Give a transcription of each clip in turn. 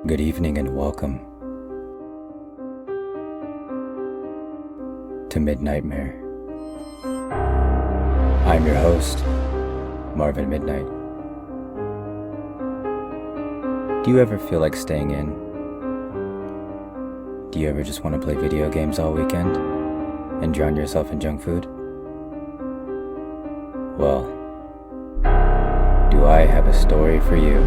Good evening and welcome to Midnightmare. I'm your host, Marvin Midnight. Do you ever feel like staying in? Do you ever just want to play video games all weekend and drown yourself in junk food? Well, do I have a story for you.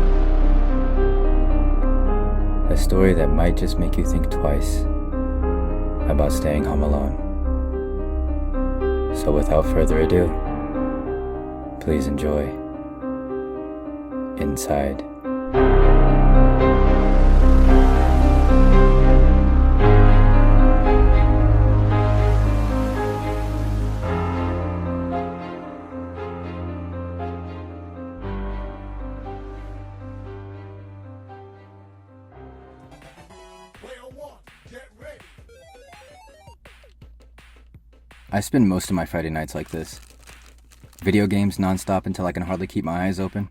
A story that might just make you think twice about staying home alone. So without further ado, please enjoy Inside. I spend most of my Friday nights like this. Video games non-stop until I can hardly keep my eyes open,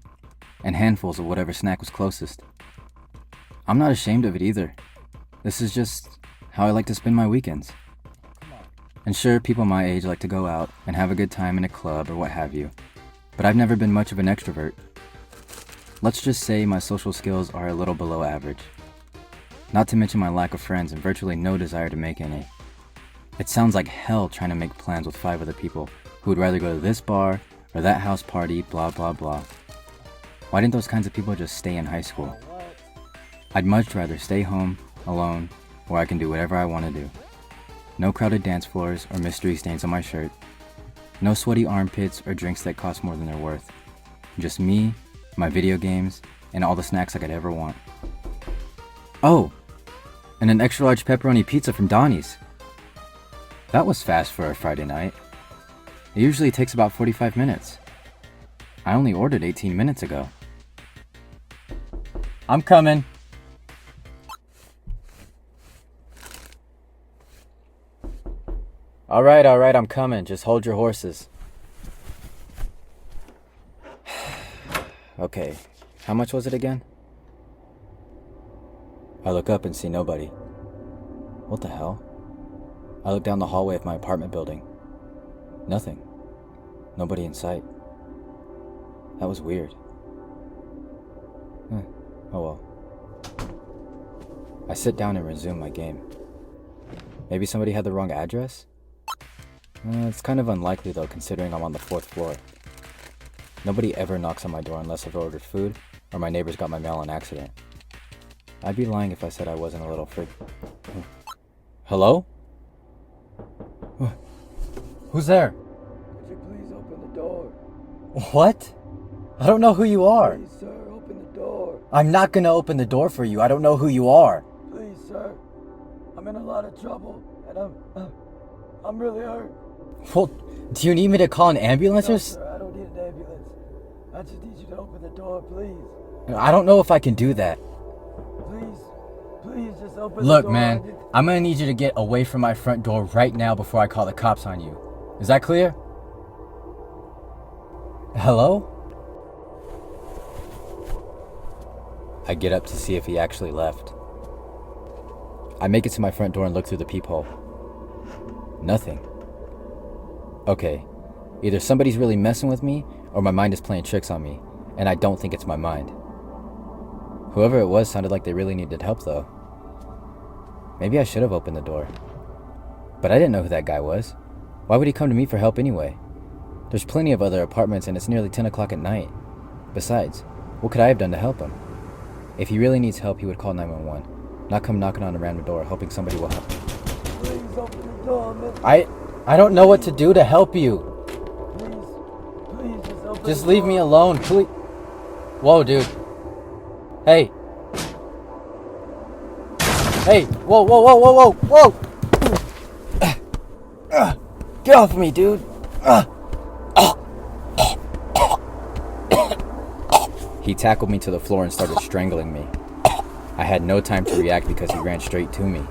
and handfuls of whatever snack was closest. I'm not ashamed of it either. This is just how I like to spend my weekends. And sure, people my age like to go out and have a good time in a club or what have you, but I've never been much of an extrovert. Let's just say my social skills are a little below average. Not to mention my lack of friends and virtually no desire to make any. It sounds like hell trying to make plans with 5 other people who would rather go to this bar or that house party, blah blah blah. Why didn't those kinds of people just stay in high school? I'd much rather stay home, alone, where I can do whatever I want to do. No crowded dance floors or mystery stains on my shirt. No sweaty armpits or drinks that cost more than they're worth. Just me, my video games, and all the snacks I could ever want. Oh, and an extra large pepperoni pizza from Donnie's. That was fast for a Friday night. It usually takes about 45 minutes. I only ordered 18 minutes ago. I'm coming. All right, I'm coming. Just hold your horses. Okay, how much was it again? I look up and see nobody. What the hell? I look down the hallway of my apartment building. Nothing. Nobody in sight. That was weird. Oh well. I sit down and resume my game. Maybe somebody had the wrong address? It's kind of unlikely though, considering I'm on the 4th floor. Nobody ever knocks on my door unless I've ordered food or my neighbors got my mail on accident. I'd be lying if I said I wasn't a little Hello? Who's there? Could you please open the door? What? I don't know who you are. Please, sir, open the door. I'm not gonna open the door for you. I don't know who you are. Please, sir. I'm in a lot of trouble, and I'm really hurt. Well, do you need me to call an ambulance No, or sir, I don't need an ambulance. I just need you to open the door, please. I don't know if I can do that. Please, just open the door. Look, man, I'm gonna need you to get away from my front door right now before I call the cops on you. Is that clear? Hello? I get up to see if he actually left. I make it to my front door and look through the peephole. Nothing. Okay, either somebody's really messing with me or my mind is playing tricks on me, and I don't think it's my mind. Whoever it was sounded like they really needed help though. Maybe I should have opened the door. But I didn't know who that guy was. Why would he come to me for help anyway? There's plenty of other apartments and it's nearly 10 o'clock at night. Besides, what could I have done to help him? If he really needs help, he would call 911, not come knocking on a random door hoping somebody will help him. Please open the door, man. I don't know what to do to help you. Please, just open Just the leave door. me alone, please. Whoa, dude. Hey. Hey, whoa. Get off of me, dude. He tackled me to the floor and started strangling me. I had no time to react because he ran straight to me,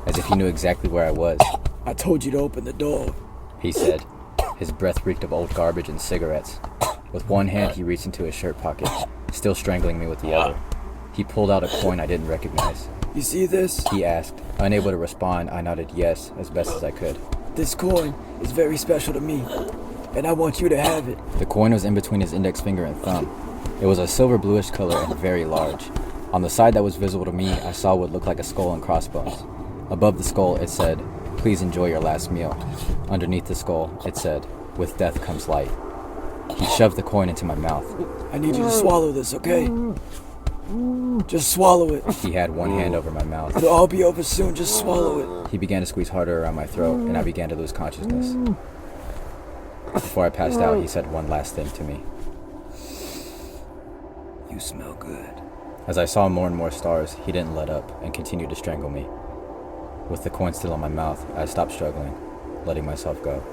as if he knew exactly where I was. I told you to open the door. He said. His breath reeked of old garbage and cigarettes. With one hand, he reached into his shirt pocket, still strangling me with the other. He pulled out a coin I didn't recognize. You see this? He asked. Unable to respond, I nodded yes as best as I could. This coin is very special to me, and I want you to have it. The coin was in between his index finger and thumb. It was a silver bluish color and very large. On the side that was visible to me, I saw what looked like a skull and crossbones. Above the skull, it said, "Please enjoy your last meal." Underneath the skull, it said, "With death comes light." He shoved the coin into my mouth. I need you to swallow this, okay? Just swallow it. He had one hand over my mouth. It'll all be over soon, just swallow it. He began to squeeze harder around my throat, and I began to lose consciousness. Before I passed out, he said one last thing to me. You smell good. As I saw more and more stars, he didn't let up and continued to strangle me. With the coin still in my mouth, I stopped struggling, letting myself go.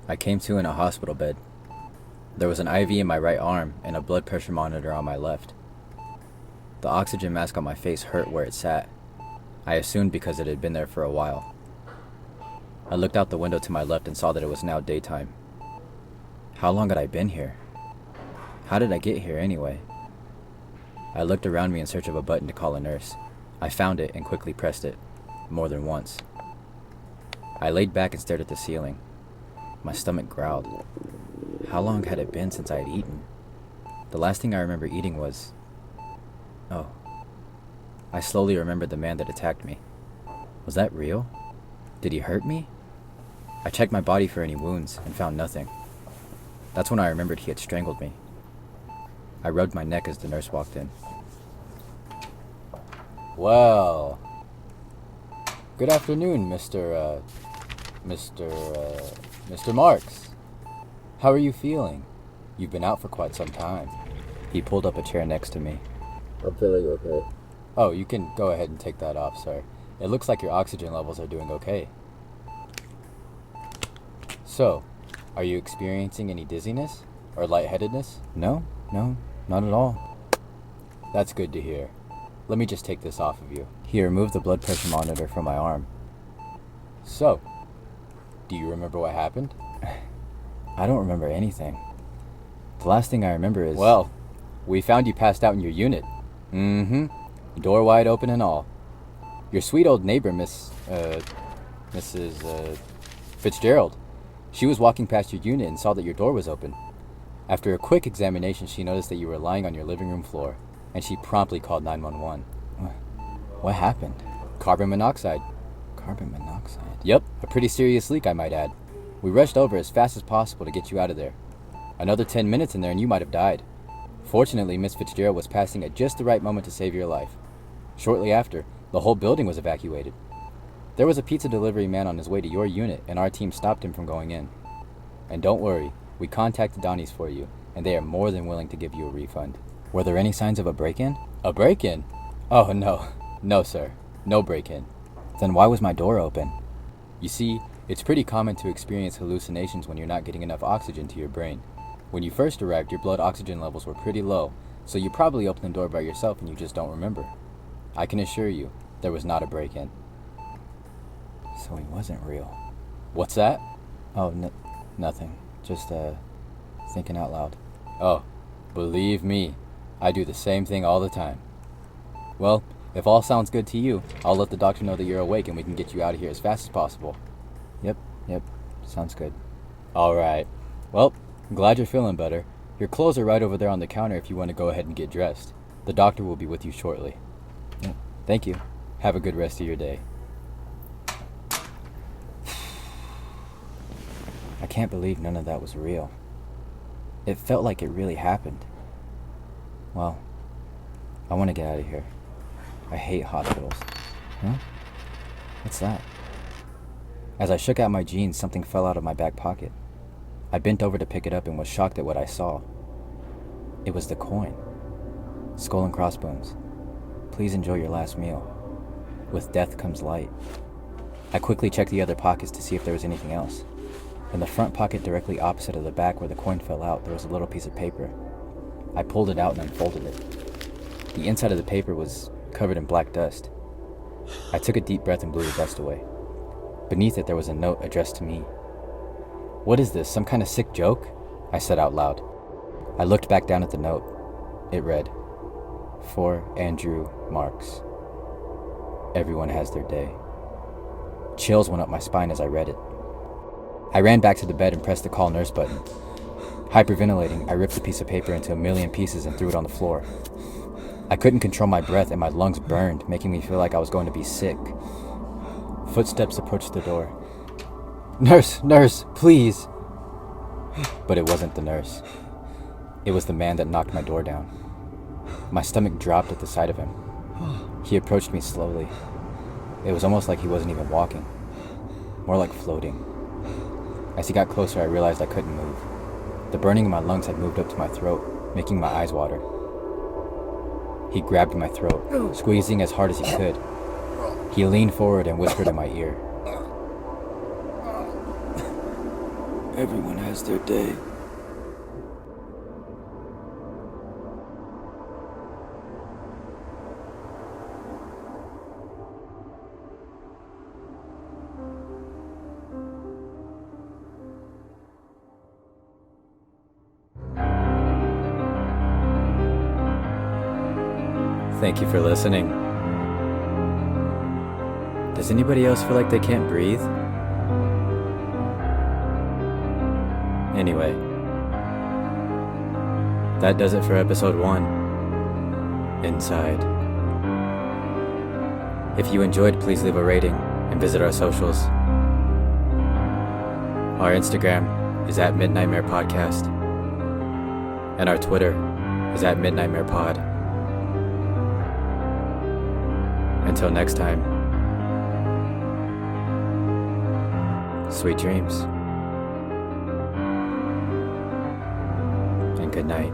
I came to in a hospital bed. There was an IV in my right arm and a blood pressure monitor on my left. The oxygen mask on my face hurt where it sat. I assumed because it had been there for a while. I looked out the window to my left and saw that it was now daytime. How long had I been here? How did I get here anyway? I looked around me in search of a button to call a nurse. I found it and quickly pressed it, more than once. I laid back and stared at the ceiling. My stomach growled. How long had it been since I had eaten? The last thing I remember eating was... Oh. I slowly remembered the man that attacked me. Was that real? Did he hurt me? I checked my body for any wounds and found nothing. That's when I remembered he had strangled me. I rubbed my neck as the nurse walked in. Well... Good afternoon, Mr. Marks. How are you feeling? You've been out for quite some time. He pulled up a chair next to me. I'm feeling okay. Oh, you can go ahead and take that off, sir. It looks like your oxygen levels are doing okay. So, are you experiencing any dizziness or lightheadedness? No, not at all. That's good to hear. Let me just take this off of you. He removed the blood pressure monitor from my arm. So, do you remember what happened? I don't remember anything. The last thing I remember is... Well, we found you passed out in your unit. Door wide open and all. Your sweet old neighbor, Mrs. Fitzgerald. She was walking past your unit and saw that your door was open. After a quick examination, she noticed that you were lying on your living room floor, and she promptly called 911. What happened? Carbon monoxide. Carbon monoxide? Yep, a pretty serious leak, I might add. We rushed over as fast as possible to get you out of there. Another 10 minutes in there and you might have died. Fortunately, Miss Fitzgerald was passing at just the right moment to save your life. Shortly after, the whole building was evacuated. There was a pizza delivery man on his way to your unit, and our team stopped him from going in. And don't worry, we contacted Donnie's for you, and they are more than willing to give you a refund. Were there any signs of a break-in? A break-in? Oh, no. No, sir. No break-in. Then why was my door open? You see, it's pretty common to experience hallucinations when you're not getting enough oxygen to your brain. When you first arrived, your blood oxygen levels were pretty low, so you probably opened the door by yourself and you just don't remember. I can assure you, there was not a break-in. So he wasn't real. What's that? Oh, nothing. Just, thinking out loud. Oh, believe me, I do the same thing all the time. Well, if all sounds good to you, I'll let the doctor know that you're awake and we can get you out of here as fast as possible. Yep, sounds good. Alright, well, I'm glad you're feeling better. Your clothes are right over there on the counter if you want to go ahead and get dressed. The doctor will be with you shortly. Yep, thank you. Have a good rest of your day. I can't believe none of that was real. It felt like it really happened. Well, I want to get out of here. I hate hospitals. Huh? What's that? As I shook out my jeans, something fell out of my back pocket. I bent over to pick it up and was shocked at what I saw. It was the coin. Skull and crossbones. Please enjoy your last meal. With death comes light. I quickly checked the other pockets to see if there was anything else. In the front pocket directly opposite of the back where the coin fell out, there was a little piece of paper. I pulled it out and unfolded it. The inside of the paper was covered in black dust. I took a deep breath and blew the dust away. Beneath it, there was a note addressed to me. "What is this, some kind of sick joke?" I said out loud. I looked back down at the note. It read, "For Andrew Marks. Everyone has their day." Chills went up my spine as I read it. I ran back to the bed and pressed the call nurse button. Hyperventilating, I ripped the piece of paper into a million pieces and threw it on the floor. I couldn't control my breath and my lungs burned, making me feel like I was going to be sick. Footsteps approached the door. Nurse, please!" But it wasn't the nurse. It was the man that knocked my door down. My stomach dropped at the sight of him. He approached me slowly. It was almost like he wasn't even walking, more like floating. As he got closer, I realized I couldn't move. The burning in my lungs had moved up to my throat, making my eyes water. He grabbed my throat, squeezing as hard as he could. He leaned forward and whispered in my ear, Everyone has their day. Thank you for listening. Does anybody else feel like they can't breathe? Anyway, that does it for episode 1, Inside. If you enjoyed, please leave a rating and visit our socials. Our Instagram is at Midnightmare Podcast, and our Twitter is at Midnightmare Pod. Until next time, sweet dreams and good night.